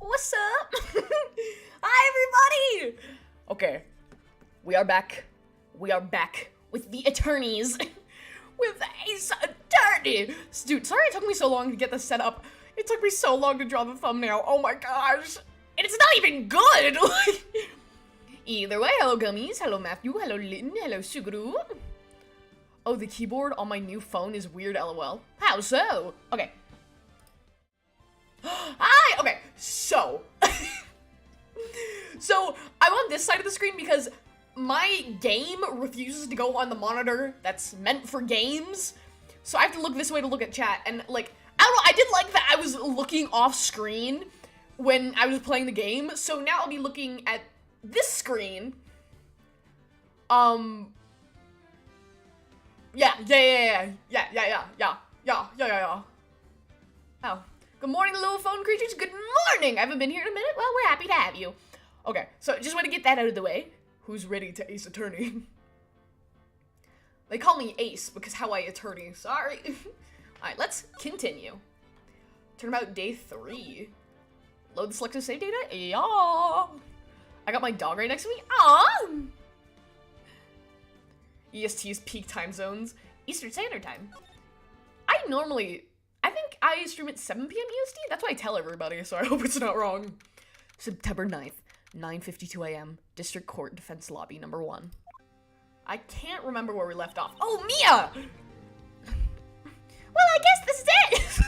What's up? Hi, everybody! Okay, we are back. We are back with the attorneys. With Ace Attorney! Dude, sorry it took me so long to get this set up. It took me so long to draw the thumbnail. Oh my gosh. And it's not even good! Either way, hello Gummies, hello Matthew, hello Litten, hello Suguru. Oh, the keyboard on my new phone is weird, lol. How so? Okay. Hi! Okay, so. So, I'm on this side of the screen because my game refuses to go on the monitor that's meant for games. So I have to look this way to look at chat. And, like, I don't know, I did like that I was looking off screen when I was playing the game. So now I'll be looking at this screen. Yeah. Oh. Good morning, little phone creatures. Good morning. I haven't been here in a minute. Well, we're happy to have you. Okay, so just want to get that out of the way. Who's ready to Ace Attorney? They call me Ace because how I attorney. Sorry. Alright, let's continue. Turnabout day 3. Load the selected save data. Yeah. I got my dog right next to me. Aww. EST is peak time zones. Eastern Standard Time. I think I stream at 7 p.m. EST. That's what I tell everybody, so I hope it's not wrong. September 9th, 9:52 a.m. District Court Defense Lobby number 1. I can't remember where we left off. Oh, Mia! Well, I guess this is it!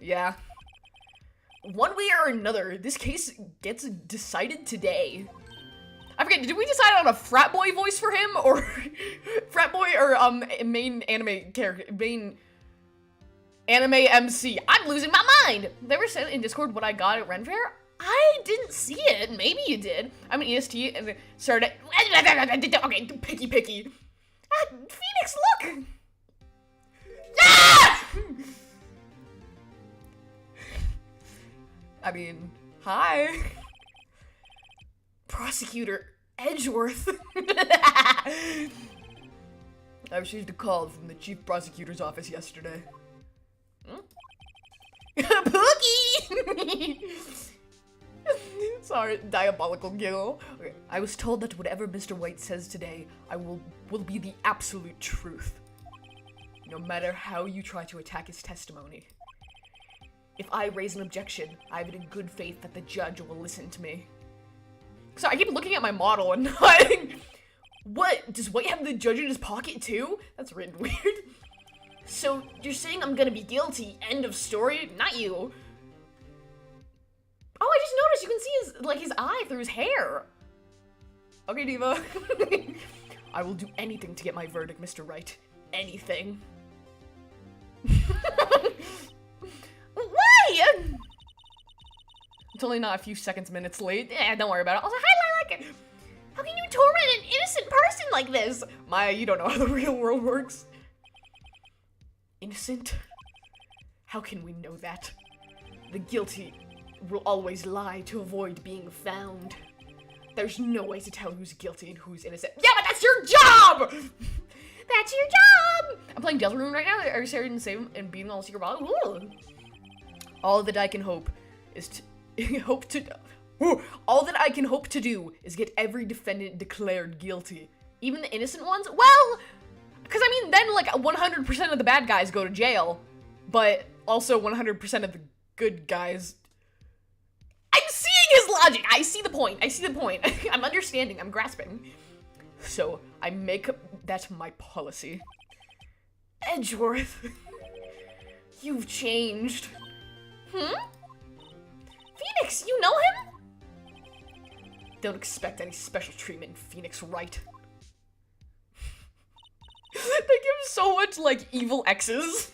Yeah. One way or another, this case gets decided today. I forget, did we decide on a frat boy voice for him? Or frat boy or main anime character, main anime MC? I'm losing my mind! They were saying in Discord what I got at Ren Fair. I didn't see it. Maybe you did. I'm an EST and then started. Okay, picky. Ah, Phoenix, look! Ah! I mean, hi. Prosecutor Edgeworth. I received a call from the chief prosecutor's office yesterday. Pookie! Sorry, diabolical giggle. Okay. I was told that whatever Mr. White says today, will be the absolute truth. No matter how you try to attack his testimony. If I raise an objection, I have it in good faith that the judge will listen to me. So I keep looking at my model and not... What? Does White have the judge in his pocket too? That's written weird. So, you're saying I'm gonna be guilty, end of story? Not you. Oh, I just noticed you can see his eye through his hair. Okay, Diva. I will do anything to get my verdict, Mr. Wright. Anything. Why? It's only not a few minutes late. Don't worry about it. Also, hi, Lilac. How can you torment an innocent person like this? Maya, you don't know how the real world works. Innocent? How can we know that? The guilty will always lie to avoid being found. There's no way to tell who's guilty and who's innocent. Yeah, but that's your job! That's your job! I'm playing Deltarune right now. Are you serious and save and beating all the secret bottles? Ooh. All that I can hope is to all that I can hope to do is get every defendant declared guilty. Even the innocent ones? Well, because I mean, then like 100% of the bad guys go to jail, but also 100% of the good guys. I'm seeing his logic. I see the point. I'm understanding. I'm grasping. So I make that my policy. Edgeworth, you've changed. Phoenix, you know him? Don't expect any special treatment, Phoenix Wright. They give so much, like, evil X's.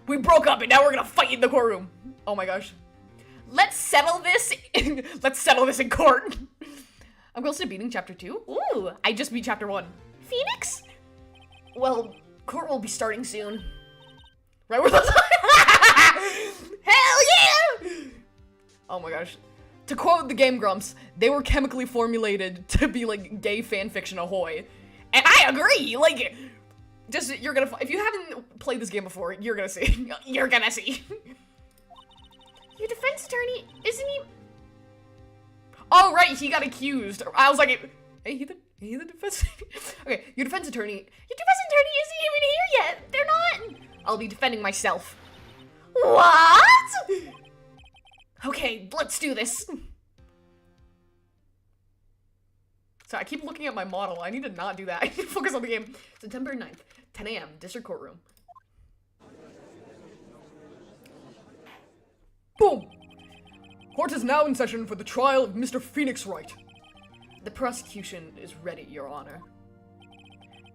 We broke up and now we're gonna fight in the courtroom. Oh my gosh. Let's settle this in court. I'm close to beating chapter 2. Ooh, I just beat chapter 1. Phoenix? Well, court will be starting soon. Right where those Hell yeah! Oh my gosh. To quote the Game Grumps, they were chemically formulated to be like gay fanfiction ahoy. And I agree, like, just, if you haven't played this game before, you're gonna see. You're gonna see. Your defense attorney, isn't he? Oh, right, he got accused. I was like, hey, he the defense. Okay, your defense attorney. Your defense attorney isn't even here yet. They're not. I'll be defending myself. What? Okay, let's do this. So I keep looking at my model. I need to not do that. I need to focus on the game. September 9th, 10 a.m., district courtroom. Boom! Court is now in session for the trial of Mr. Phoenix Wright. The prosecution is ready, Your Honor.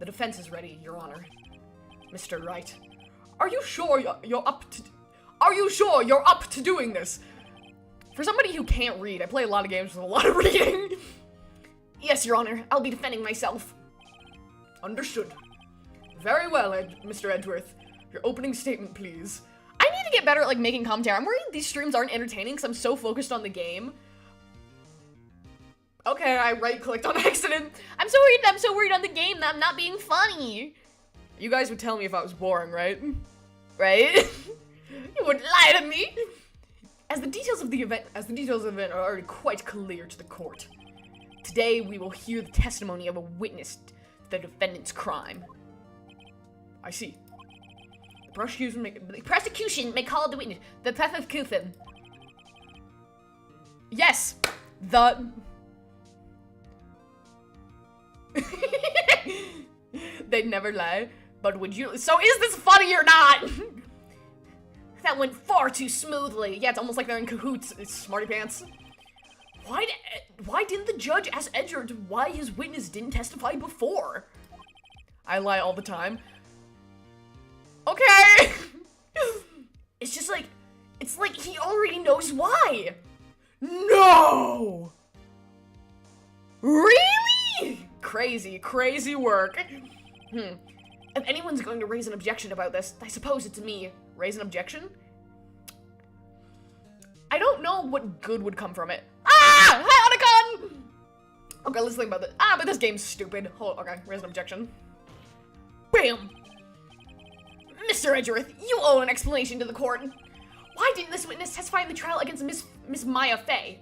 The defense is ready, Your Honor. Mr. Wright, are you sure you're up to... Are you sure you're up to doing this? For somebody who can't read, I play a lot of games with a lot of reading. Yes, Your Honor, I'll be defending myself. Understood. Very well, Mr. Edgeworth. Your opening statement, please. I need to get better at, like, making commentary. I'm worried these streams aren't entertaining because I'm so focused on the game. Okay, I right-clicked on accident. I'm so worried on the game that I'm not being funny. You guys would tell me if I was boring, right? Right? You wouldn't lie to me. As the details of the event are already quite clear to the court. Today, we will hear the testimony of a witness to the defendant's crime. I see. The prosecution may call the witness. The prosecution. Yes. They'd never lie. But would you? So is this funny or not? That went far too smoothly. Yeah, it's almost like they're in cahoots. It's smarty pants. Why didn't the judge ask Edgeworth why his witness didn't testify before? I lie all the time. Okay. It's just like, it's like he already knows why. No. Really? Crazy work. If anyone's going to raise an objection about this, I suppose it's me. Raise an objection? I don't know what good would come from it. Ah! Hi, Otacon! Okay, let's think about this. But this game's stupid. Okay, raise an objection. Bam! Mr. Edgeworth, you owe an explanation to the court. Why didn't this witness testify in the trial against Miss Maya Fey?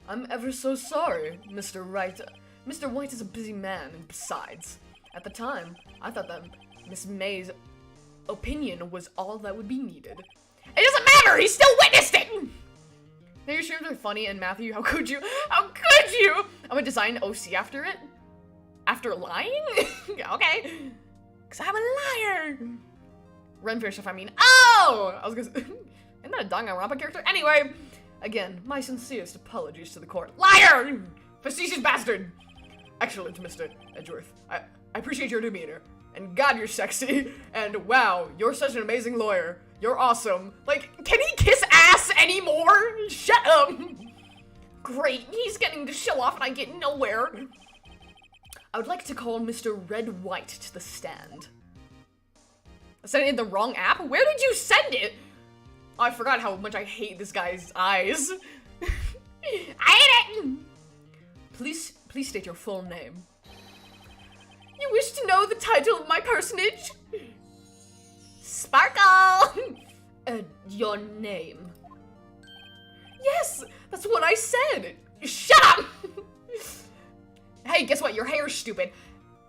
I'm ever so sorry, Mr. Wright. Mr. White is a busy man, and besides, at the time, I thought that Miss May's opinion was all that would be needed. It doesn't matter! He still witnessed it! Now your streams are funny, and Matthew, how could you? How could you? I'm gonna design OC after it. After lying? Okay. Cause I'm a liar. Renfish, if I mean. Oh! I was gonna say, isn't that a Danganronpa character? Anyway, again, my sincerest apologies to the court. Liar! Facetious bastard! Excellent, Mr. Edgeworth. I appreciate your demeanor. And God, you're sexy. And wow, you're such an amazing lawyer. You're awesome. Like, can he kiss ass anymore? Shut up. Great, he's getting to show off and I get nowhere. I would like to call Mr. Red White to the stand. I sent it in the wrong app? Where did you send it? Oh, I forgot how much I hate this guy's eyes. I hate it! Please state your full name. You wish to know the title of my personage? Sparkle! Your name. Yes, that's what I said. Shut up! Hey, guess what? Your hair's stupid.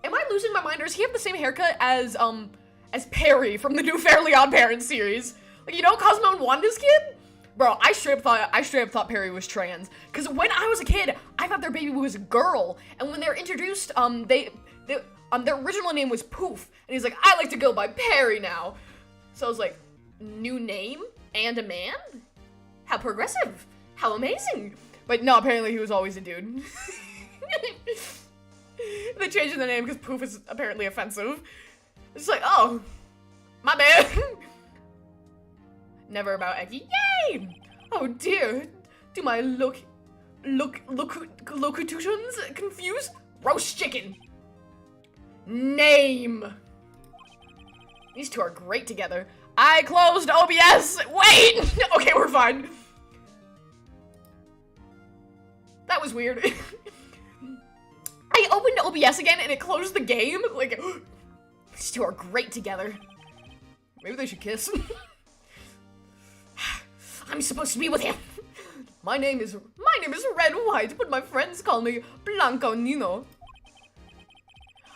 Am I losing my mind, or does he have the same haircut as Perry from the new Fairly Odd Parents series? Like, you know Cosmo and Wanda's kid? Bro, I straight up thought Perry was trans. Cause when I was a kid, I thought their baby was a girl. And when they're introduced, their original name was Poof. And he's like, I like to go by Perry now. So I was like, new name and a man? How progressive. How amazing. But no, apparently he was always a dude. They changed the name because Poof is apparently offensive. It's like, oh, my bad. Never about Ecci. Yay! Oh dear. Do my locutions confuse? Roast chicken. Name. These two are great together. I closed OBS. Wait. Okay, we're fine. That was weird. I opened OBS again and it closed the game. Like, these two are great together. Maybe they should kiss. I'm supposed to be with him. My name is Red White, but my friends call me Blanco Nino.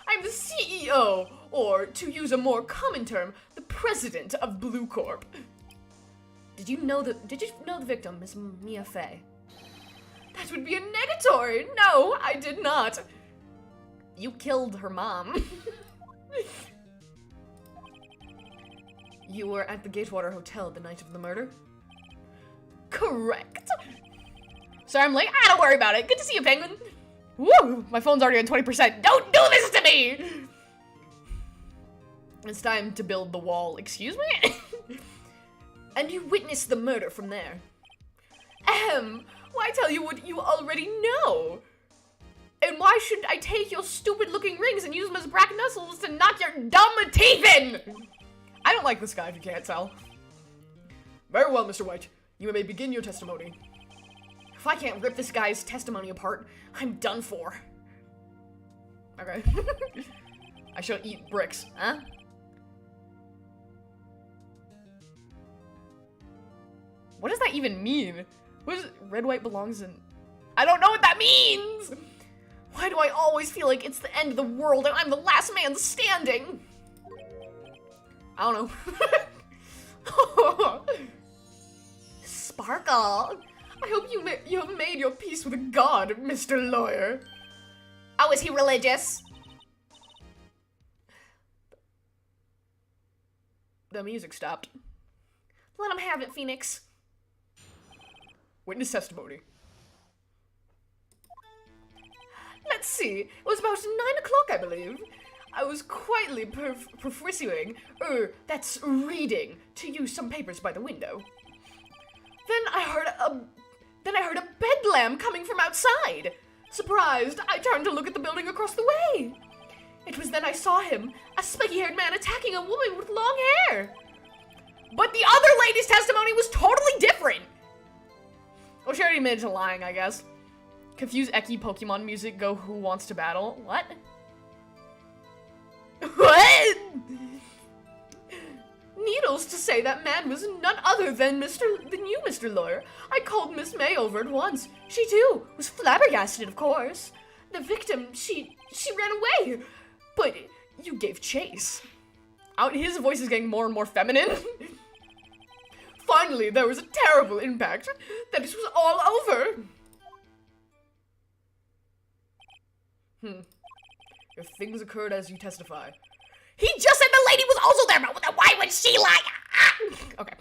I'm the CEO, or to use a more common term, the president of Blue Corp. Did you know the victim, Miss Mia Fey? That would be a negatory. No, I did not. You killed her mom. You were at the Gatewater Hotel the night of the murder? Correct. Sorry, I'm late. Don't worry about it. Good to see you, Penguin. Woo! My phone's already at 20%. Don't do this to me! It's time to build the wall. Excuse me? And you witnessed the murder from there. Why tell you what you already know? And why should I take your stupid-looking rings and use them as bracket knuckles to knock your dumb teeth in? I don't like this guy, if you can't tell. Very well, Mr. White. You may begin your testimony. If I can't rip this guy's testimony apart, I'm done for. Okay. I shall eat bricks, huh? What does that even mean? What is Red White belongs in? I don't know what that means! Why do I always feel like it's the end of the world and I'm the last man standing? I don't know. Sparkle. I hope you have made your peace with God, Mr. Lawyer. Oh, is he religious? The music stopped. Let him have it, Phoenix. Witness testimony. Let's see. It was about 9 o'clock, I believe. I was quietly pursuing, that's reading, to use some papers by the window. Then I heard a bedlam coming from outside. Surprised, I turned to look at the building across the way. It was then I saw him, a spiky-haired man attacking a woman with long hair. But the other lady's testimony was totally different. Well, she already admitted to lying, I guess. Confuse Ecci Pokemon music, go Who Wants to Battle? What? What? Needless to say, that man was none other than you, Mr. Lawyer. I called Miss May over at once. She, too, was flabbergasted, of course. The victim, she ran away. But you gave chase. His voice is getting more and more feminine. Finally, there was a terrible impact. That it was all over. If things occurred as you testify. He just said the lady was also there, but why would she lie? Okay.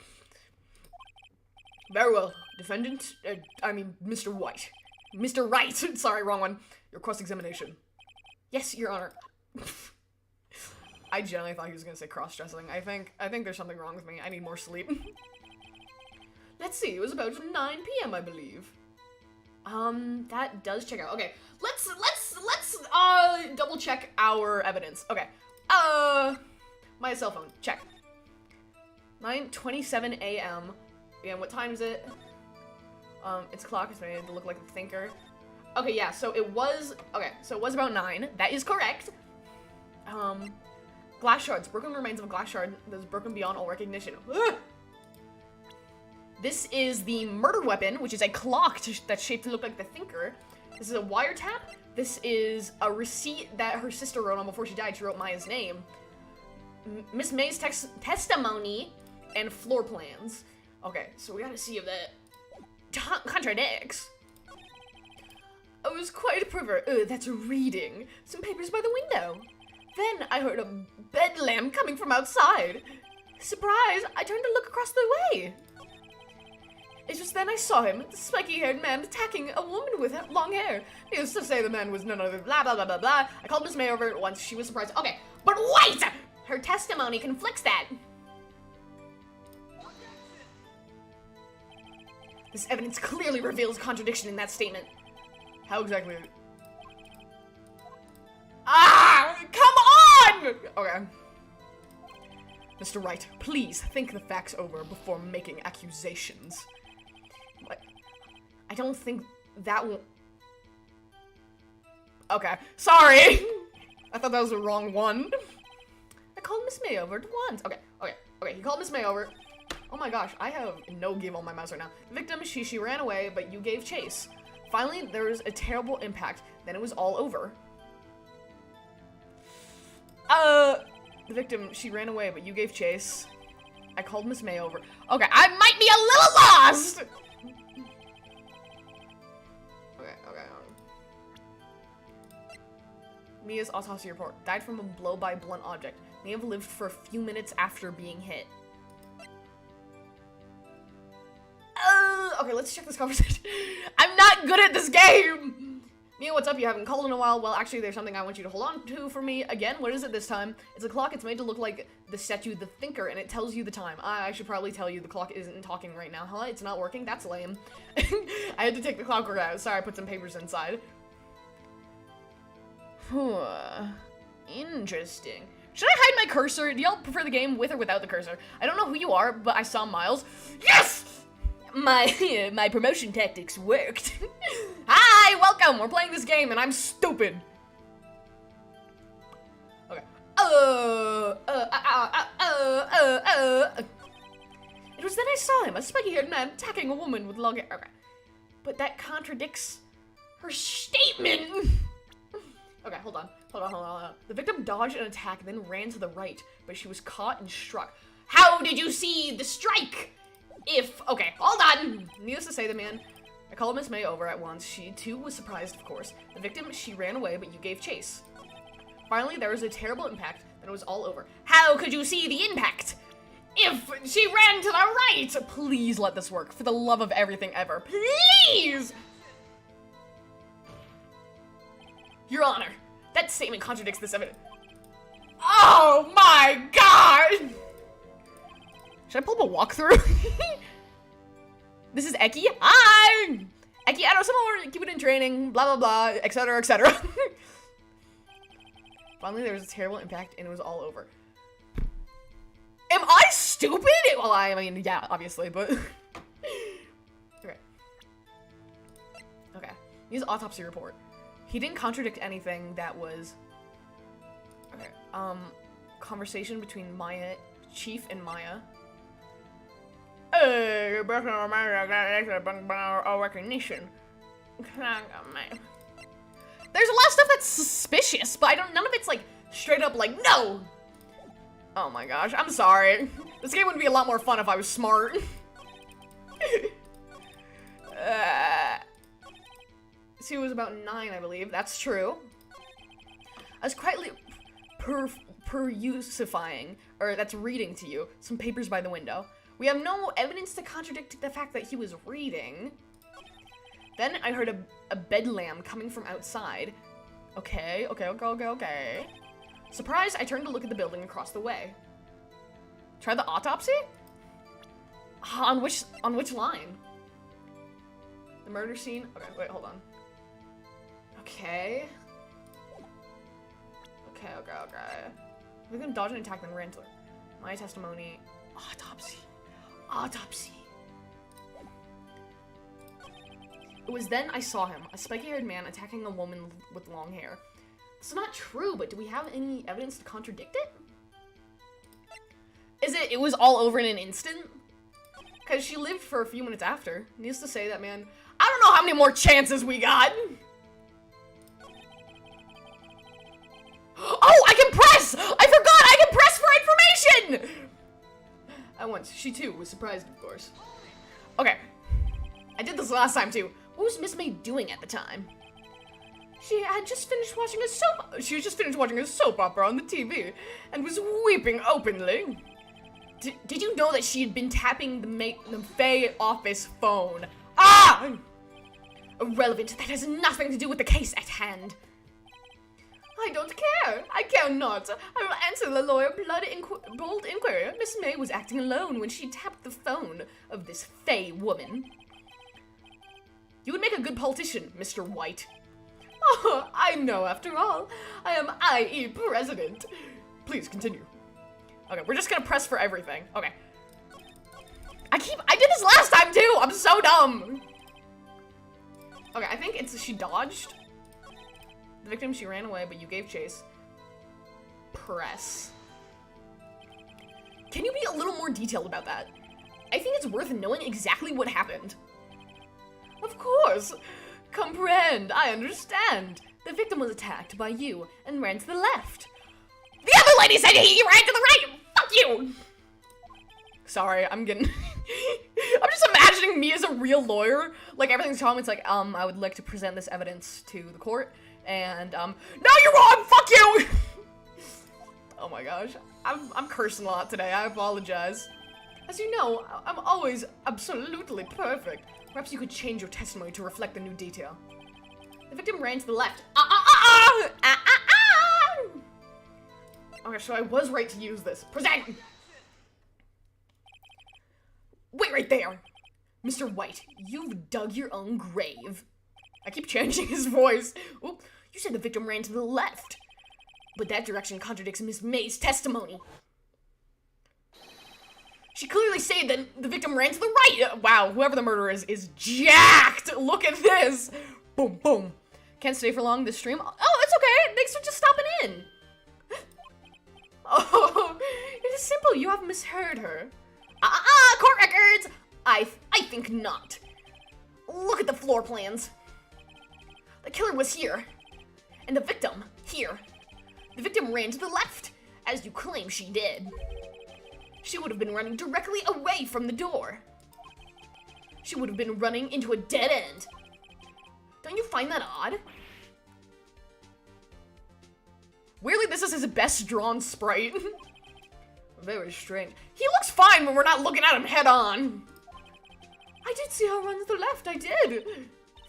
Very well. Defendant, Mr. White. Mr. Wright. Sorry, wrong one. Your cross-examination. Yes, Your Honor. I genuinely thought he was gonna say cross-dressing. I think there's something wrong with me. I need more sleep. Let's see, it was about 9 p.m., I believe. That does check out. Okay, let's double check our evidence. Okay, my cell phone, check. 9:27 a.m. Again, what time is it? Its clock is made to look like a thinker. Okay, yeah, so it was about 9. That is correct. Glass shards, broken remains of a glass shard that is broken beyond all recognition. Ugh! This is the murder weapon, which is a clock that's shaped to look like the thinker. This is a wiretap. This is a receipt that her sister wrote on before she died. She wrote Maya's name. Miss May's testimony and floor plans. Okay, so we gotta see if that contradicts. I was quite a pervert. That's reading. Some papers by the window. Then I heard a bedlam coming from outside. Surprise, I turned to look across the way. It's just then I saw him, the spiky-haired man, attacking a woman with long hair. Needless to say, the man was none other than blah, blah, blah, blah, blah. I called Miss May over at once. She was surprised. Okay, but wait! Her testimony conflicts that. This evidence clearly reveals contradiction in that statement. How exactly? Come on! Okay. Mr. Wright, please think the facts over before making accusations. What? I don't think that will... Okay, sorry! I thought that was the wrong one. I called Miss May over at once. Okay, Okay, he called Miss May over. Oh my gosh, I have no game on my mouse right now. The victim, she ran away, but you gave chase. Finally, there was a terrible impact. Then it was all over. The victim, she ran away, but you gave chase. I called Miss May over. Okay, I might be a little lost! Okay. Mia's autopsy report. Died from a blow by blunt object. May have lived for a few minutes after being hit. Okay, let's check this conversation. I'm not good at this game! Mia, what's up? You haven't called in a while. Well, actually, there's something I want you to hold on to for me. Again, what is it this time? It's a clock. It's made to look like the statue, the thinker, and it tells you the time. I should probably tell you the clock isn't talking right now. Huh? It's not working? That's lame. I had to take the clockwork out. Sorry, I put some papers inside. Interesting. Should I hide my cursor? Do y'all prefer the game with or without the cursor? I don't know who you are, but I saw Miles. Yes! My promotion tactics worked. Hi, welcome. We're playing this game, and I'm stupid. Okay. It was then I saw him, a spiky-haired man attacking a woman with long hair. Okay. But that contradicts her statement. Okay, hold on. The victim dodged an attack and then ran to the right, but she was caught and struck. How did you see the strike? Okay, hold on. Needless to say, the man, I called Miss May over at once. She, too, was surprised, of course. The victim, she ran away, but you gave chase. Finally, there was a terrible impact, then it was all over. How could you see the impact? If she ran to the right! Please let this work, for the love of everything ever. Please! Your Honor, that statement contradicts this evidence. Oh my god! Should I pull up a walkthrough? This is Ecci. Hi! Ecci Amor, keep it in training, blah blah blah, etc, etc. Finally, there was a terrible impact and it was all over. Am I stupid? Well, I mean, yeah, obviously, but... Okay. His autopsy report. He didn't contradict anything that was... Okay, conversation between Chief and Maya. Hey, recognition. There's a lot of stuff that's suspicious, but none of it's like straight up like, no! Oh my gosh, I'm sorry. This game would be a lot more fun if I was smart. She was about 9, I believe. That's true. I was quietly perusifying, or that's reading to you, some papers by the window. We have no evidence to contradict the fact that he was reading. Then I heard a bedlam coming from outside. Okay. Surprised, I turned to look at the building across the way. Try the autopsy? On which line? The murder scene? Okay, wait, hold on. Okay. We're gonna dodge an attack, then ran to it. My testimony. Autopsy. It was then I saw him, a spiky-haired man attacking a woman with long hair. It's not true, but do we have any evidence to contradict it? It was all over in an instant? Because she lived for a few minutes after. Needless to say that, man, I don't know how many more chances we got. Oh, I can press! I forgot I can press for information! At once, she too was surprised, of course. Okay. I did this last time too. What was Miss May doing at the time? She was just finished watching a soap opera on the TV and was weeping openly. Did you know that she had been tapping the Faye office phone? Ah! Irrelevant. That has nothing to do with the case at hand. I don't care. I care not. I will answer the lawyer bold inquiry. Miss May was acting alone when she tapped the phone of this Faye woman. You would make a good politician, Mr. White. Oh, I know, after all. I am IE president. Please continue. Okay, we're just gonna press for everything. Okay. I did this last time too! I'm so dumb! Okay, I think she dodged. The victim, she ran away, but you gave chase. Press. Can you be a little more detailed about that? I think it's worth knowing exactly what happened. Of course. Comprehend. I understand. The victim was attacked by you and ran to the left. The other lady said he ran to the right! Fuck you! Sorry, I'm getting... I'm just imagining me as a real lawyer. Like, everything's telling me, it's like, I would like to present this evidence to the court. And, no, you're wrong! Fuck you! Oh my gosh. I'm cursing a lot today. I apologize. As you know, I'm always absolutely perfect. Perhaps you could change your testimony to reflect the new detail. The victim ran to the left. Okay, so I was right to use this. Present! Wait right there! Mr. White, you've dug your own grave. I keep changing his voice. Oop, you said the victim ran to the left. But that direction contradicts Miss May's testimony. She clearly said that the victim ran to the right. Wow, whoever the murderer is jacked. Look at this. Boom, boom. Can't stay for long this stream. Oh, that's okay. Thanks for just stopping in. Oh, it is simple. You have misheard her. Court records. I think not. Look at the floor plans. The killer was here, and the victim here. The victim ran to the left, as you claim she did. She would have been running directly away from the door. She would have been running into a dead end. Don't you find that odd? Weirdly, this is his best drawn sprite. Very strange. He looks fine when we're not looking at him head on. I did see her run to the left, I did.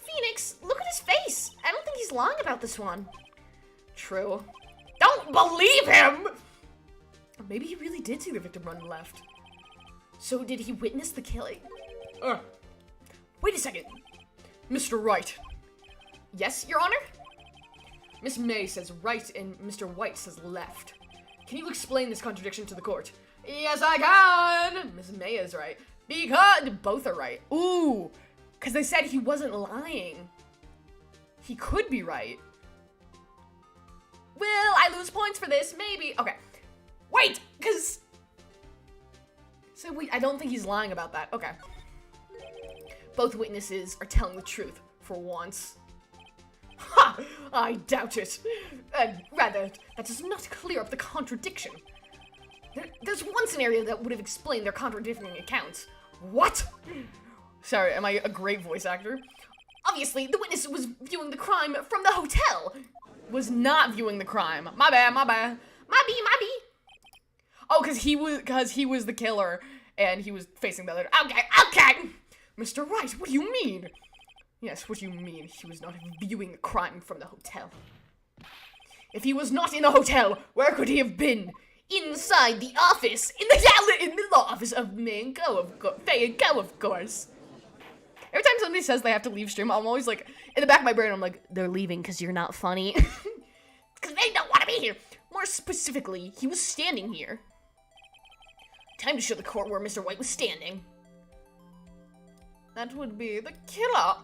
Phoenix, look at his face. I don't think he's lying about this one. True. Don't believe him! Maybe he really did see the victim run left. So did he witness the killing? Wait a second. Mr. Wright. Yes, Your Honor? Miss May says right and Mr. White says left. Can you explain this contradiction to the court? Yes, I can! Miss May is right. Because both are right. Ooh, because they said he wasn't lying. He could be right. Will I lose points for this? Maybe. Okay. Wait, because... So wait, I don't think he's lying about that. Okay. Both witnesses are telling the truth for once. Ha! I doubt it. Rather, that does not clear up the contradiction. There's one scenario that would have explained their contradicting accounts. What? Sorry, am I a great voice actor? Obviously, the witness was viewing the crime from the hotel. Was not viewing the crime. My bad, my bad. My bee. Oh, because he was the killer, and he was facing the other. Okay. Mr. Wright, what do you mean? Yes, what do you mean he was not viewing the crime from the hotel? If he was not in the hotel, where could he have been? Inside the office, in the law office of Faye and Go, of course. Every time somebody says they have to leave stream, I'm always like, in the back of my brain, I'm like, they're leaving because you're not funny. Because they don't want to be here. More specifically, he was standing here. Time to show the court where Mr. White was standing. That would be the killer.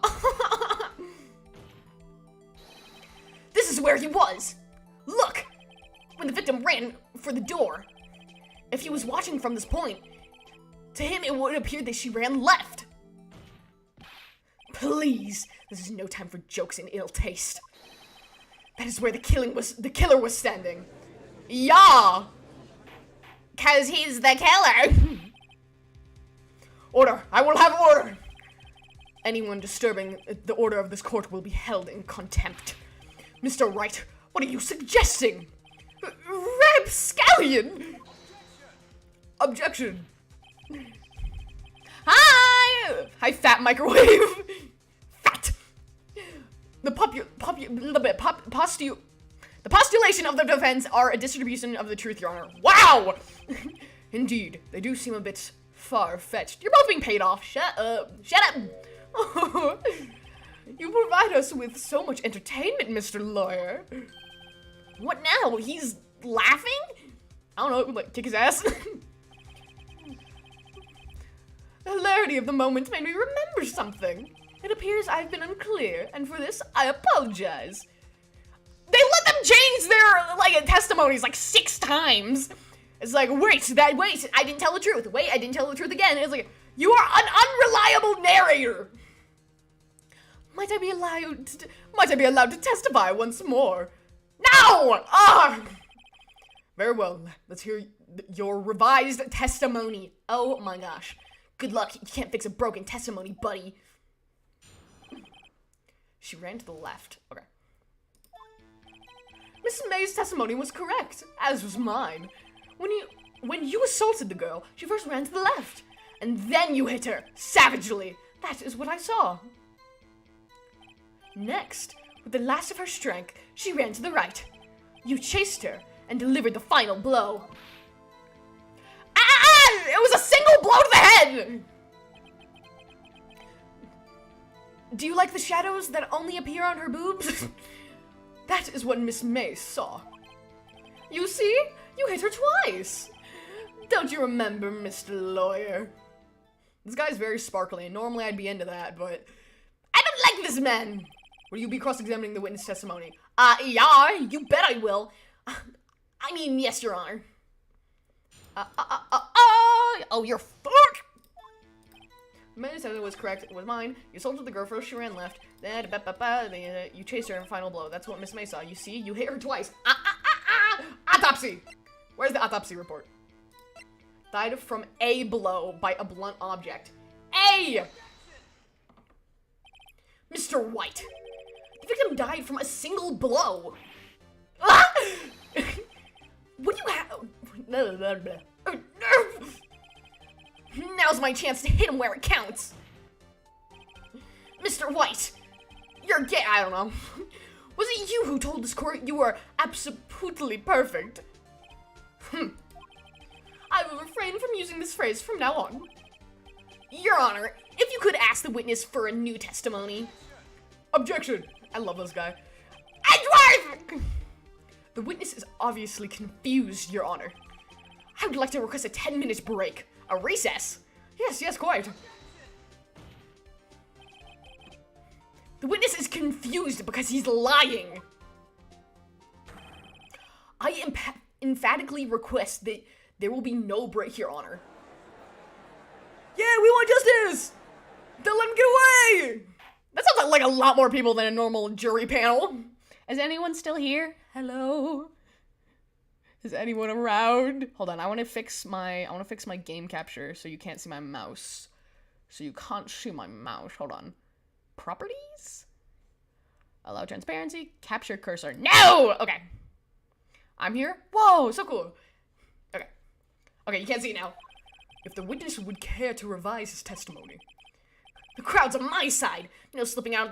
This is where he was. Look, when the victim ran for the door. If he was watching from this point, to him it would appear that she ran left. Please, this is no time for jokes and ill taste. That is where the killer was standing. Yeah, 'cause he's the killer. Order, I will have order. Anyone disturbing the order of this court will be held in contempt. Mr. Wright, what are you suggesting? Rapscallion! Objection. Hi! Hi, fat microwave. Fat. The postulation of the defense are a distribution of the truth, Your Honor. Wow! Indeed, they do seem a bit far-fetched. You're both being paid off. Shut up. Shut up. You provide us with so much entertainment, Mr. Lawyer. What now? He's laughing? I don't know, like, kick his ass. The hilarity of the moment made me remember something. It appears I've been unclear, and for this, I apologize. They let them change their, testimonies, 6 times. It's like, wait, I didn't tell the truth. Wait, I didn't tell the truth again. It's like, you are an unreliable narrator. Might I be allowed to testify once more? No! Ah! Very well, let's hear your revised testimony. Oh my gosh. Good luck, you can't fix a broken testimony, buddy. She ran to the left. Okay. Mrs. May's testimony was correct, as was mine. When you assaulted the girl, she first ran to the left, and then you hit her, savagely. That is what I saw. Next, with the last of her strength, she ran to the right. You chased her and delivered the final blow. Ah! It was a single blow to the head! Do you like the shadows that only appear on her boobs? That is what Miss May saw. You see? You hit her twice. Don't you remember, Mr. Lawyer? This guy's very sparkly, and normally I'd be into that, but I don't like this man. Will you be cross-examining the witness testimony? Yeah, you bet I will. I mean, yes, Your Honor. Oh, you're fucked! The man said it was correct. It was mine. You assaulted the girl first. She ran left. Then, you chased her in final blow. That's what Miss May saw. You see? You hit her twice. Autopsy! Where's the autopsy report? Died from a blow by a blunt object. A! Mr. White. The victim died from a single blow. What do you have? Now's my chance to hit him where it counts. Mr. White, you're gay. I don't know. Was it you who told this court you were absolutely perfect? I will refrain from using this phrase from now on. Your Honor, if you could ask the witness for a new testimony. Objection. I love this guy. Edgeworth! The witness is obviously confused, Your Honor. I would like to request a 10-minute break. A recess? Yes, quite. The witness is confused because he's lying. I emphatically request that there will be no break, Your Honor. Yeah, we want justice! Don't let him get away! That sounds like a lot more people than a normal jury panel. Is anyone still here? Hello? Is anyone around? Hold on, I want to fix my game capture so you can't see my mouse. So you can't see my mouse. Hold on. Properties? Allow transparency. Capture cursor. No! Okay. I'm here. Whoa, so cool. Okay. Okay, you can't see it now. If the witness would care to revise his testimony. The crowd's on my side. No slipping out of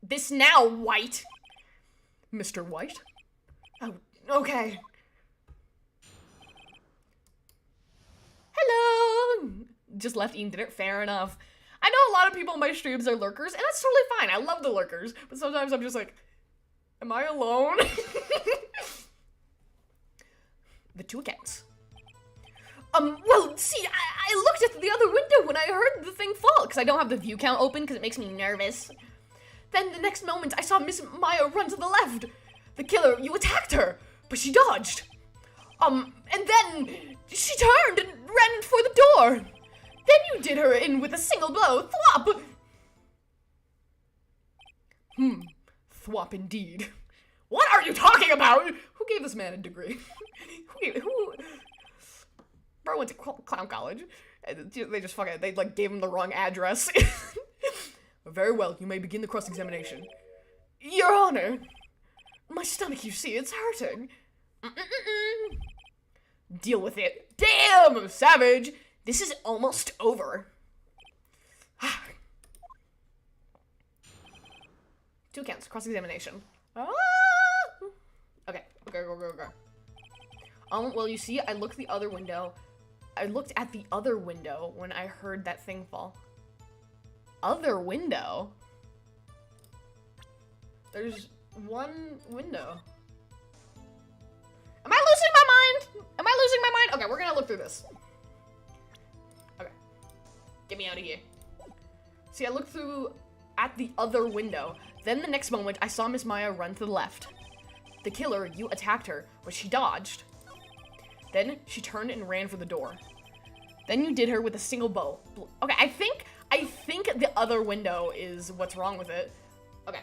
this now, White. Mr. White? Oh, okay. Hello! Just left eating dinner. Fair enough. I know a lot of people in my streams are lurkers, and that's totally fine. I love the lurkers, but sometimes I'm just like, am I alone? The two accounts. Well, see, I looked at the other window when I heard the thing fall, because I don't have the view count open, because it makes me nervous. Then the next moment, I saw Miss Maya run to the left. The killer, you attacked her, but she dodged. And then she turned and ran for the door. Then you did her in with a single blow. Thwop! Thwop indeed. What are you talking about? Who gave this man a degree? Who? Bro went to clown college. They just they like gave him the wrong address. Very well, you may begin the cross-examination. Your Honor, my stomach, you see, it's hurting. Deal with it. Damn, savage. This is almost over. Two counts, cross-examination. Okay, go. Well, you see, I looked at the other window when I heard that thing fall. Other window? There's one window. Am I losing my mind? Okay, we're gonna look through this. Okay. Get me out of here. See, I looked through at the other window. Then the next moment, I saw Miss Maya run to the left. The killer, you attacked her, but she dodged. Then she turned and ran for the door. Then you did her with a single bow. Okay, I think the other window is what's wrong with it. Okay.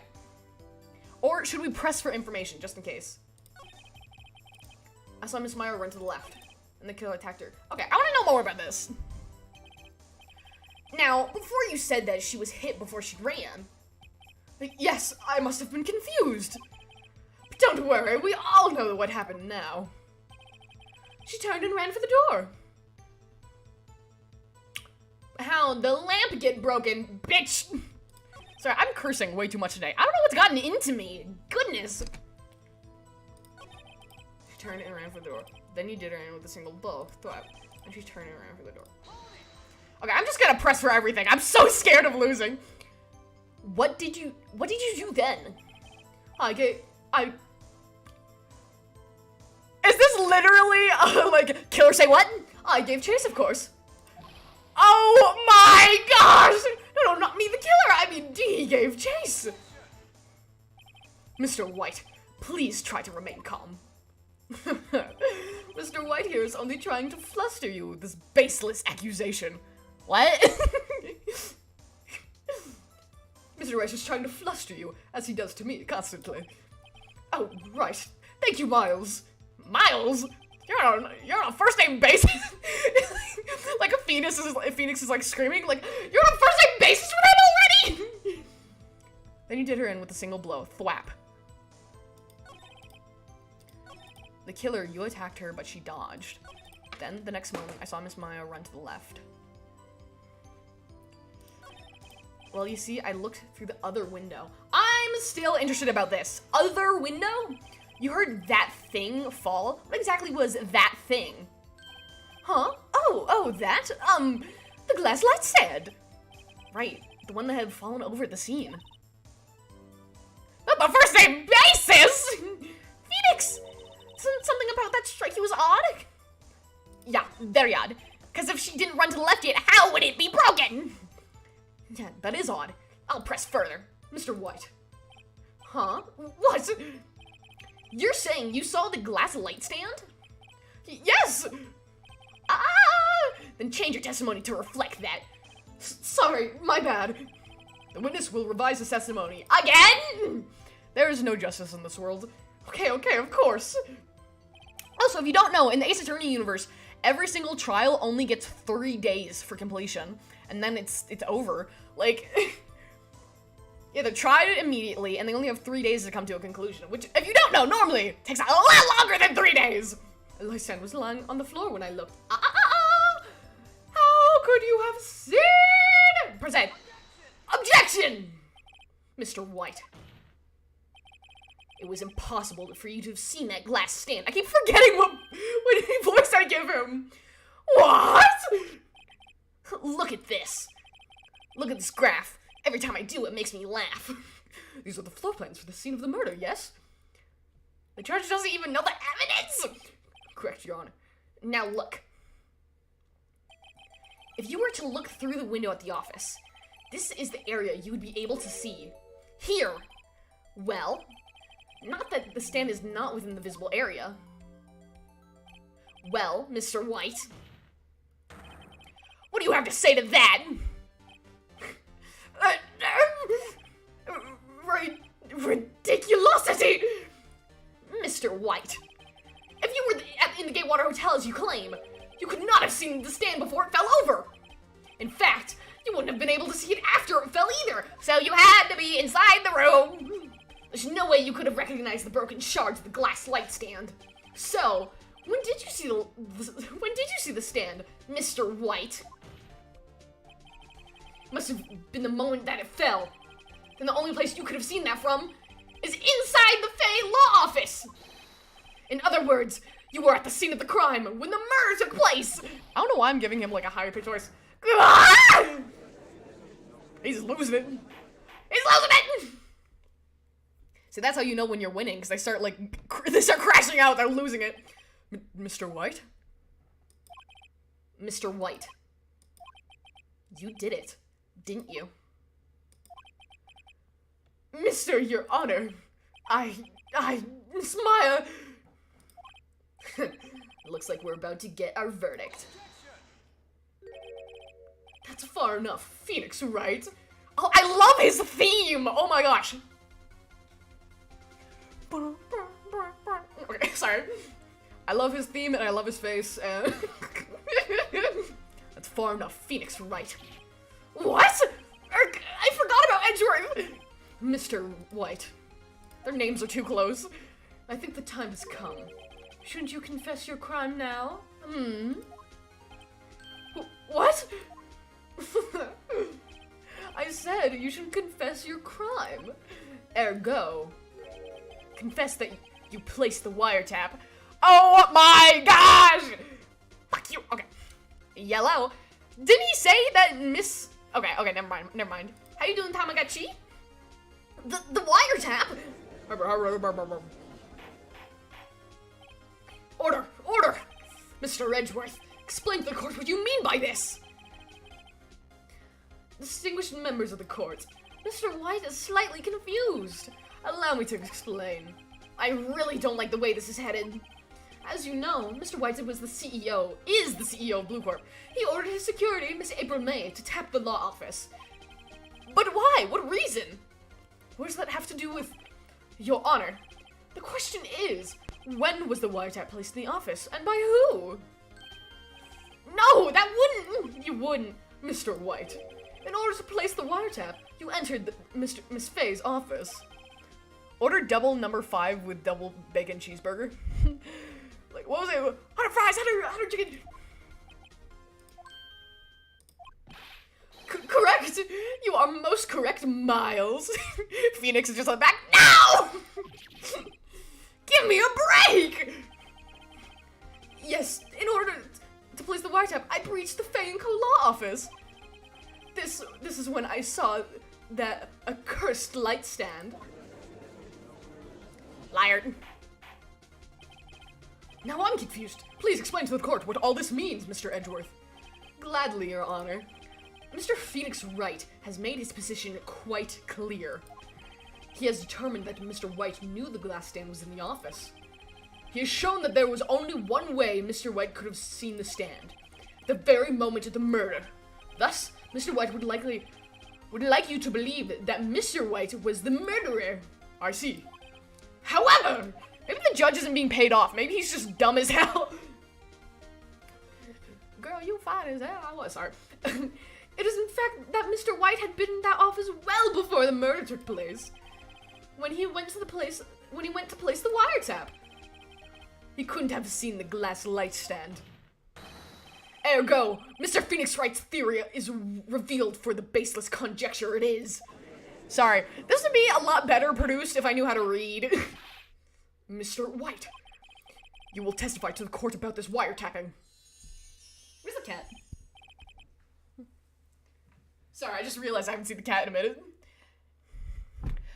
Or should we press for information, just in case? I saw Miss Meyer run to the left, and the killer attacked her. Okay, I want to know more about this. Now, before you said that she was hit before she ran. Yes, I must have been confused. But don't worry, we all know what happened now. She turned and ran for the door. How'd the lamp get broken, bitch? Sorry, I'm cursing way too much today. I don't know what's gotten into me. Goodness. She turned and ran for the door. Then you did her in with a single bow. And she turned and ran for the door. Okay, I'm just gonna press for everything. I'm so scared of losing. What did you do then? Is this literally, like, killer say what? I gave chase, of course. Oh my gosh! No, not me, the killer. I mean, he gave chase. Mr. White, please try to remain calm. Mr. White here is only trying to fluster you with this baseless accusation. What? Mr. White is trying to fluster you, as he does to me constantly. Oh, right. Thank you, Miles. Miles? You're on a first name basis? Like Phoenix is like screaming, like, you're on a first name basis with him already? Then you did her in with a single blow. Thwap. The killer, you attacked her, but she dodged. Then, the next moment, I saw Miss Maya run to the left. Well, you see, I looked through the other window. I'm still interested about this. Other window? You heard that thing fall? What exactly was that thing? Huh? Oh, that? The glass light stand. Right, the one that had fallen over at the scene. Not the first name basis! Phoenix! Something about that strike was odd? Yeah, very odd. Because if she didn't run to the left yet, how would it be broken? Yeah, that is odd. I'll press further. Mr. White. Huh? What? You're saying you saw the glass light stand? Yes! Ah! Then change your testimony to reflect that. Sorry, my bad. The witness will revise his testimony. Again? There is no justice in this world. Okay, of course. Also, if you don't know, in the Ace Attorney universe, every single trial only gets 3 days for completion. And then it's over. Like, yeah, they tried it immediately, and they only have 3 days to come to a conclusion, which, if you don't know, normally takes a lot longer than 3 days. The light stand was lying on the floor when I looked. How could you have seen? Present. Objection! Mr. White. It was impossible for you to have seen that glass stand. I keep forgetting what voice I give him. What? Look at this. Look at this graph. Every time I do, it makes me laugh. These are the floor plans for the scene of the murder, yes? The judge doesn't even know the evidence! Correct, Your Honor. Now look. If you were to look through the window at the office, this is the area you would be able to see. Here. Well, not that the stand is not within the visible area. Well, Mr. White. What do you have to say to that? Ridiculosity! Mr. White. If you were in the Gatewater Hotel as you claim, you could not have seen the stand before it fell over. In fact, you wouldn't have been able to see it after it fell either, so you had to be inside the room. There's no way you could have recognized the broken shards of the glass light stand. So, when did you see the stand, Mr. White? Must have been the moment that it fell. Then the only place you could have seen that from is inside the Fey Law Office. In other words, you were at the scene of the crime when the murder took place. I don't know why I'm giving him like a higher pitched voice. He's losing it. He's losing it. See, that's how you know when you're winning, because they start crashing out. They're losing it. Mr. White? Mr. White. You did it, didn't you? Mr. Your Honor, Miss Maya. Looks like we're about to get our verdict. That's far enough, Phoenix, right? Oh, I love his theme! Oh my gosh. Okay, sorry. I love his theme and I love his face and... That's far enough, Phoenix, right? What? I forgot about Edgeworth! Mr. White. Their names are too close. I think the time has come. Shouldn't you confess your crime now? What? I said you should confess your crime. Ergo, confess that you placed the wiretap. Oh my gosh! Fuck you. Okay. Yellow. Didn't he say that Miss... Okay, never mind. How you doing, Tamagotchi? The wiretap? Order! Mr. Edgeworth, explain to the court what you mean by this. Distinguished members of the court, Mr. White is slightly confused. Allow me to explain. I really don't like the way this is headed. As you know, Mr. White is the CEO of Blue Corp. He ordered his security, Miss April May, to tap the law office. But why? What reason? What does that have to do with... Your Honor, the question is, when was the wiretap placed in the office, and by who? No, that wouldn't... You wouldn't, Mr. White. In order to place the wiretap, you entered Miss Faye's office. Order double number 5 with double bacon cheeseburger. Like, what was it? 100 fries, 100 chicken. Correct! You are most correct, Miles. Phoenix is just on the back. No! Give me a break! Yes, in order to place the wiretap, I breached the Fay & Co. law office. This is when I saw that accursed light stand. Liar. Now I'm confused. Please explain to the court what all this means, Mr. Edgeworth. Gladly, Your Honor. Mr. Phoenix Wright has made his position quite clear. He has determined that Mr. White knew the glass stand was in the office. He has shown that there was only one way Mr. White could have seen the stand. The very moment of the murder. Thus, Mr. White would like you to believe that Mr. White was the murderer. I see. However, maybe the judge isn't being paid off. Maybe he's just dumb as hell. Girl, you fine as hell. I was sorry. It is in fact that Mr. White had been in that office well before the murder took place. When he went to place the wiretap. He couldn't have seen the glass light stand. Ergo, Mr. Phoenix Wright's theory is revealed for the baseless conjecture it is. Sorry, this would be a lot better produced if I knew how to read. Mr. White, you will testify to the court about this wiretapping. Where's the cat? Sorry, I just realized I haven't seen the cat in a minute.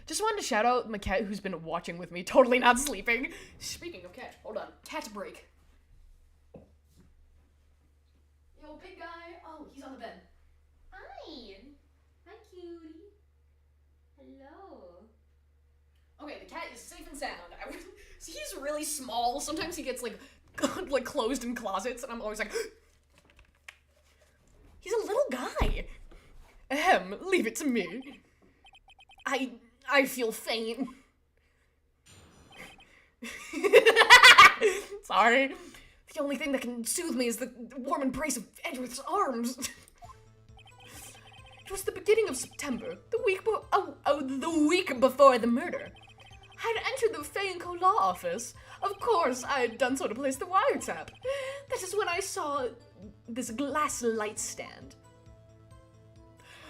Just wanted to shout out my cat who's been watching with me, totally not sleeping. Speaking of cat, hold on. Cat break. Yo, big guy. Oh, he's on the bed. Hi. Hi, cutie. Hello. Okay, the cat is safe and sound. He's really small. Sometimes he gets like closed in closets, and I'm always like, he's a little guy. Ahem, leave it to me. I feel faint. Sorry. The only thing that can soothe me is the warm embrace of Edgeworth's arms. It was the beginning of September, the week before the murder. I had entered the Fay & Co. law office. Of course, I had done so to place the wiretap. That is when I saw this glass light stand.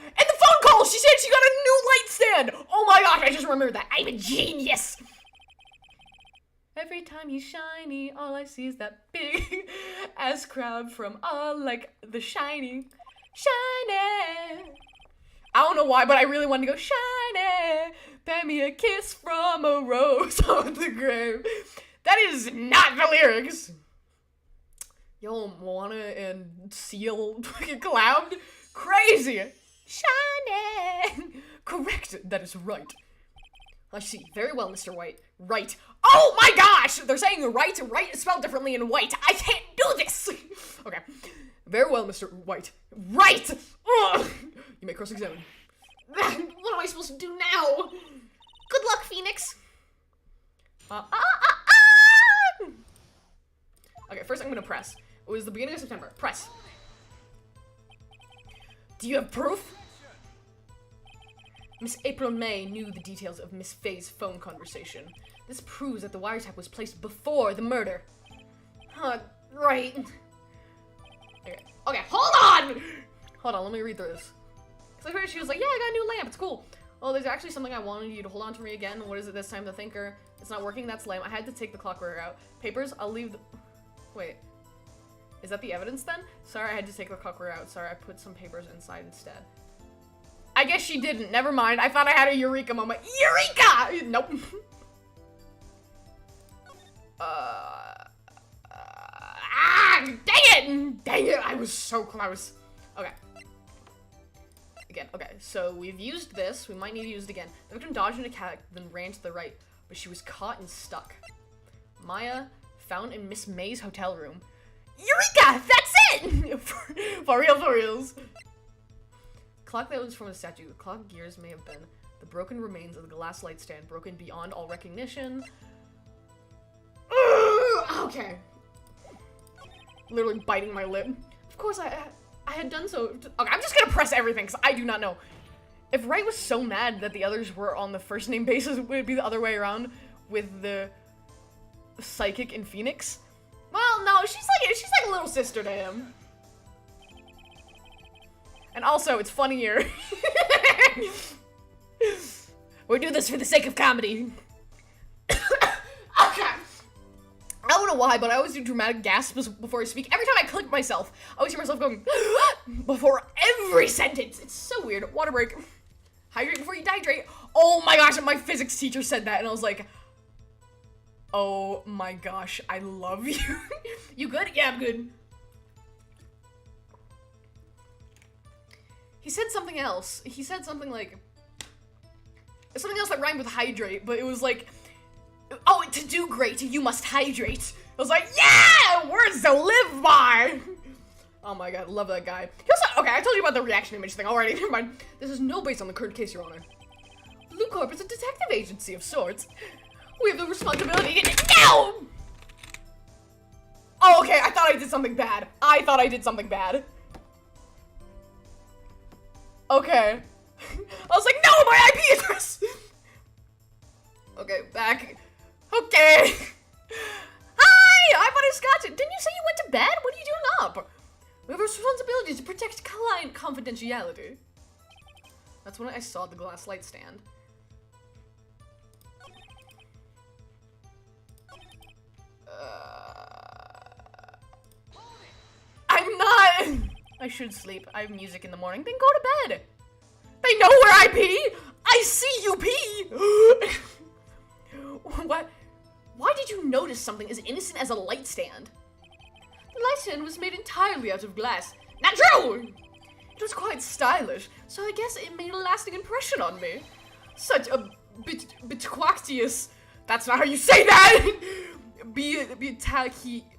And the phone call! She said she got a new light stand! Oh my gosh, I just remembered that. I'm a genius! Every time he's shiny, all I see is that big ass crowd from like The Shining. Shiny! I don't know why, but I really wanted to go shiny! Pay me a kiss from a rose on the grave. That is not the lyrics! Yo, Moana and Seal Cloud? Crazy! Shiny! Correct, that is right. I see. Very well, Mr. White. Right. Oh my gosh! They're saying right. Right is spelled differently in white. I can't do this! Okay. Very well, Mr. White. Right! Ugh. You may cross-examine. What am I supposed to do now? Good luck, Phoenix. Okay, first I'm gonna press. It was the beginning of September. Press. Do you have proof? Miss April May knew the details of Miss Faye's phone conversation. This proves that the wiretap was placed before the murder. Right. Okay, hold on! Hold on, let me read through this. Because I heard she was like, yeah, I got a new lamp, it's cool. Oh, there's actually something I wanted you to hold on to me again. What is it this time? The thinker. It's not working, that's lame. I had to take the clockwork out. Papers, I'll leave the... Wait. Is that the evidence then? Sorry, I had to take the clockwork out. Sorry, I put some papers inside instead. I guess she didn't. Never mind. I thought I had a eureka moment. Eureka! Nope. Dang it! Dang it! I was so close. Okay. Again, okay. So we've used this. We might need to use it again. The victim dodged in a cat, then ran to the right, but she was caught and stuck. Maya found in Miss May's hotel room. Eureka! That's it! For real, for reals. Clock that was from a statue. The clock gears may have been the broken remains of the glass light stand, broken beyond all recognition. Okay. Literally biting my lip. Of course, I had done so. Okay, I'm just gonna press everything because I do not know. If Wright was so mad that the others were on the first name basis, would it be the other way around with the psychic in Phoenix? Well, no, she's like a little sister to him. And also, it's funnier. We do this for the sake of comedy. Okay. I don't know why, but I always do dramatic gasps before I speak. Every time I click myself, I always hear myself going before every sentence. It's so weird. Water break. Hydrate before you dehydrate. Oh my gosh, my physics teacher said that, and I was like, oh my gosh, I love you. You good? Yeah, I'm good. He said something else. He said something like... something else that rhymed with hydrate, but it was like... Oh, to do great, you must hydrate. I was like, yeah! Words to live by! Oh my god, love that guy. He also, okay, I told you about the reaction image thing already. Never mind. This is no base on the current case, Your Honor. Blue Corp is a detective agency of sorts. We have the responsibility to... No! Oh, okay, I thought I did something bad. Okay. I was like, no, my IP address! Okay, back. Okay. Hi, I'm Butterscotch. Didn't you say you went to bed? What are you doing up? We have a responsibility to protect client confidentiality. That's when I saw the glass light stand. I'm not. I should sleep. I have music in the morning. Then go to bed. They know where I pee. I see you pee. What? Why did you notice something as innocent as a light stand? The light stand was made entirely out of glass. Not true! It was quite stylish, so I guess it made a lasting impression on me. Such a betquactious... That's not how you say that!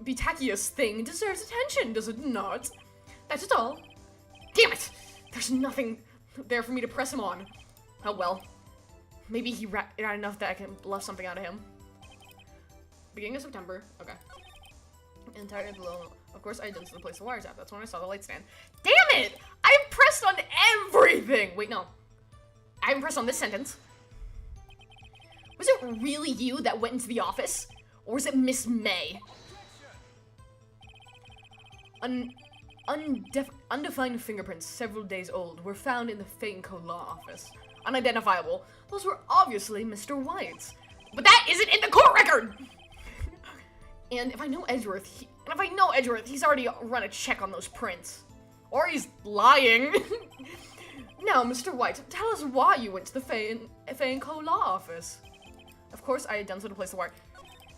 Betacious thing deserves attention, does it not? That is all. Damn it! There's nothing there for me to press him on. Oh well. Maybe he ran enough that I can bluff something out of him. Beginning of September. Okay. Entire below. Of course, I didn't place the wiretap. That's when I saw the light stand. Damn it! I pressed on everything! Wait, no. I haven't pressed on this sentence. Was it really you that went into the office? Or was it Miss May? Undefined fingerprints, several days old, were found in the Fate & Co. law office. Unidentifiable. Those were obviously Mr. White's. But that isn't in the court record! And if I know Edgeworth, he's already run a check on those prints. Or he's lying. Now, Mr. White, tell us why you went to the Fate & Co. law office. Of course, I had done so to place the wire.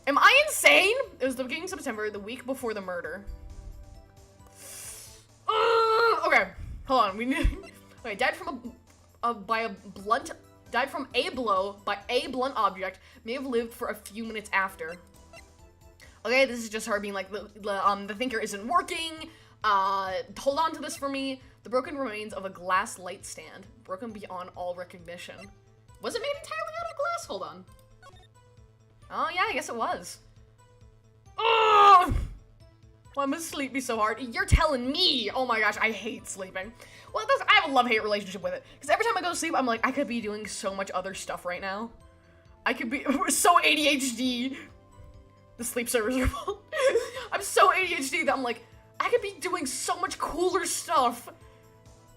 Am I insane? It was the beginning of September, the week before the murder. Okay, hold on. Okay, died from by a blunt Died from a blow by a blunt object. May have lived for a few minutes after. Okay, this is just her being like, the thinker isn't working. Hold on to this for me. The broken remains of a glass light stand. Broken beyond all recognition. Was it made entirely out of glass? Hold on. Oh, yeah, I guess it was. Oh! Why must sleep be so hard? You're telling me! Oh my gosh, I hate sleeping. Well, I have a love-hate relationship with it. Because every time I go to sleep, I'm like, I could be doing so much other stuff right now. I could be so ADHD. The sleep servers are full. I'm so ADHD that I'm like, I could be doing so much cooler stuff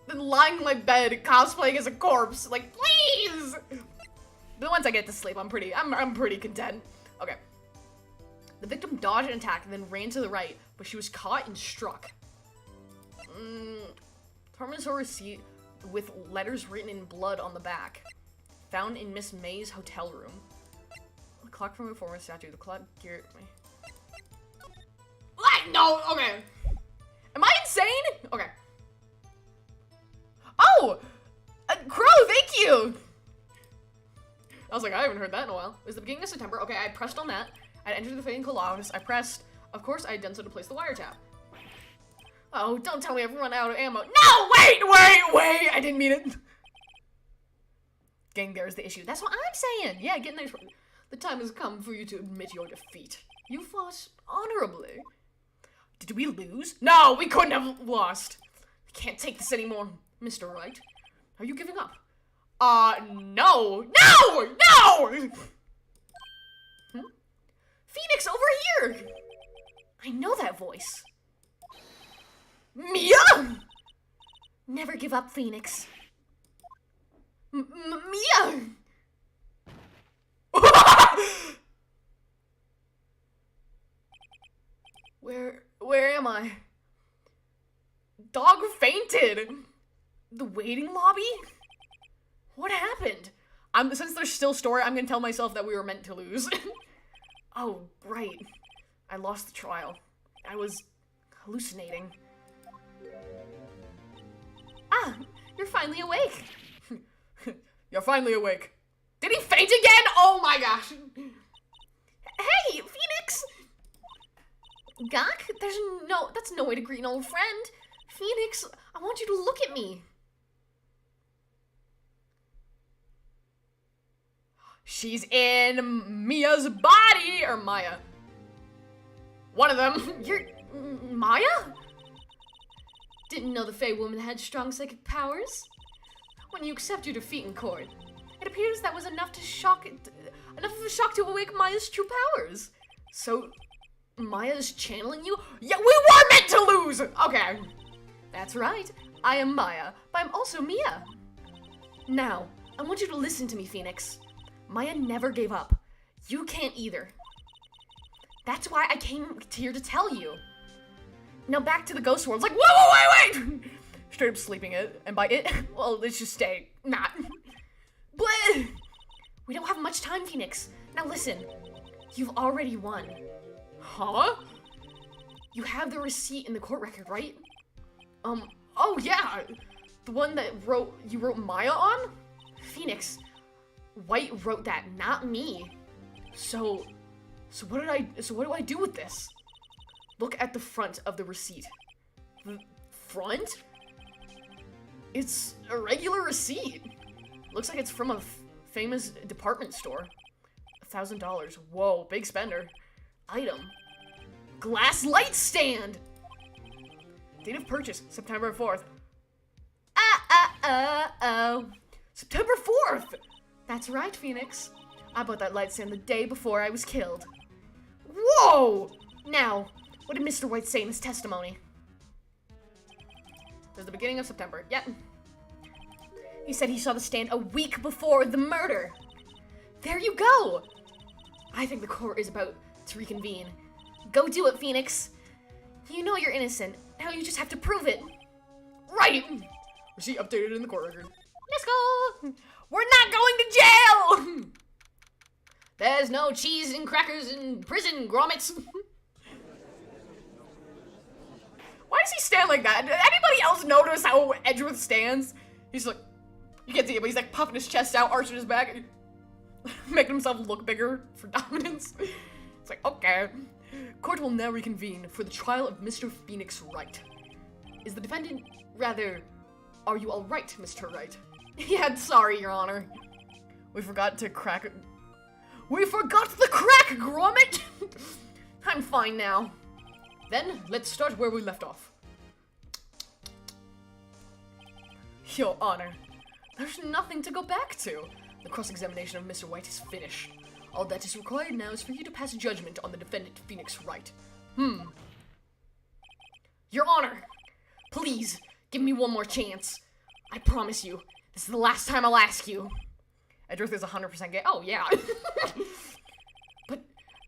than lying in my bed cosplaying as a corpse. Like, please! But once I get to sleep, I'm pretty content. Okay. The victim dodged an attack and then ran to the right, but she was caught and struck. Department store receipt with letters written in blood on the back. Found in Miss May's hotel room. The clock from a former statue. The clock geared me. What? No, okay. Am I insane? Okay. Oh! Crow, thank you! I was like, I haven't heard that in a while. It was the beginning of September. Okay, I pressed on that. I entered the Fading Coal office. I pressed. Of course, I had done so to place the wiretap. Oh, don't tell me I've run out of ammo. No, wait! I didn't mean it. Getting there is the issue. That's what I'm saying. Yeah, getting there. The time has come for you to admit your defeat. You fought honorably. Did we lose? No, we couldn't have lost. I can't take this anymore. Mr. Wright, are you giving up? No! Phoenix, over here! I know that voice. Mia! Never give up, Phoenix. Mia! Where am I? Dog fainted. The waiting lobby? What happened? Since there's still story, I'm gonna tell myself that we were meant to lose. Oh, right. I lost the trial. I was hallucinating. Ah, you're finally awake. You're finally awake. Did he faint again? Oh my gosh. Hey, Phoenix! Gawk, that's no way to greet an old friend. Phoenix, I want you to look at me. She's in Mia's body, or Maya. One of them. You're Maya? Didn't know the Fey woman had strong psychic powers. When you accept your defeat in court, it appears that was enough of a shock to awake Maya's true powers. So, Maya's channeling you? Yeah, we were meant to lose! Okay. That's right. I am Maya, but I'm also Mia. Now, I want you to listen to me, Phoenix. Maya never gave up. You can't either. That's why I came here to tell you. Now back to the ghost world. It's like, wait! Straight up sleeping it, and by it, well, let's just stay not. But we don't have much time, Phoenix. Now listen, you've already won. Huh? You have the receipt in the court record, right? Oh yeah, the one that you wrote Maya on? Phoenix, White wrote that, not me. So what do I do with this? Look at the front of the receipt. The front? It's a regular receipt. Looks like it's from a famous department store. $1,000. Whoa, big spender. Item. Glass light stand! Date of purchase, September 4th. Oh. September 4th! That's right, Phoenix. I bought that light stand the day before I was killed. Whoa! Now, what did Mr. White say in his testimony? There's the beginning of September. Yep. He said he saw the stand a week before the murder. There you go! I think the court is about to reconvene. Go do it, Phoenix. You know you're innocent. Now you just have to prove it. Right! Receipt updated in the court record. Let's go! We're not going to jail! There's no cheese and crackers in prison, grommets. Why does he stand like that? Did anybody else notice how Edgeworth stands? He's like, You can't see it, but he's like puffing his chest out, arching his back, making himself look bigger for dominance. It's like, okay. Court will now reconvene for the trial of Mr. Phoenix Wright. Is the defendant, rather, are you all right, Mr. Wright? Yeah, sorry, Your Honor. We forgot the crack, grommet! I'm fine now. Then, let's start where we left off. Your Honor, there's nothing to go back to. The cross-examination of Mr. White is finished. All that is required now is for you to pass judgment on the defendant, Phoenix Wright. Your Honor, please, give me one more chance. I promise you, this is the last time I'll ask you. Edgeworth is 100% gay. Oh, yeah. But,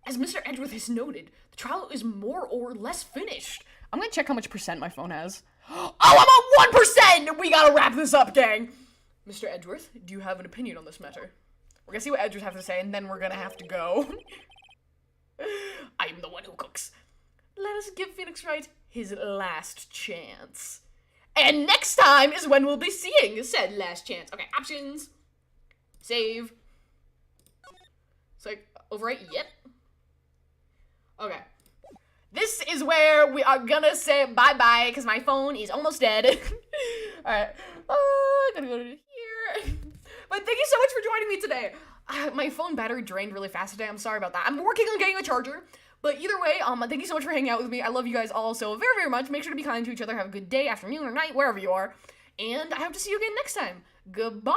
as Mr. Edgeworth has noted, the trial is more or less finished. I'm gonna check how much percent my phone has. Oh, I'm at 1%! We gotta wrap this up, gang! Mr. Edgeworth, do you have an opinion on this matter? We're gonna see what Edgeworth has to say, and then we're gonna have to go. I'm the one who cooks. Let us give Phoenix Wright his last chance. And next time is when we'll be seeing said last chance. Okay, options. Save. It's like, overwrite, yep. Okay. This is where we are gonna say bye-bye, because my phone is almost dead. Alright. I'm gonna go to here. But thank you so much for joining me today. My phone battery drained really fast today. I'm sorry about that. I'm working on getting a charger. But either way, thank you so much for hanging out with me. I love you guys all so very, very much. Make sure to be kind to each other. Have a good day, afternoon, or night, wherever you are. And I hope to see you again next time. Goodbye!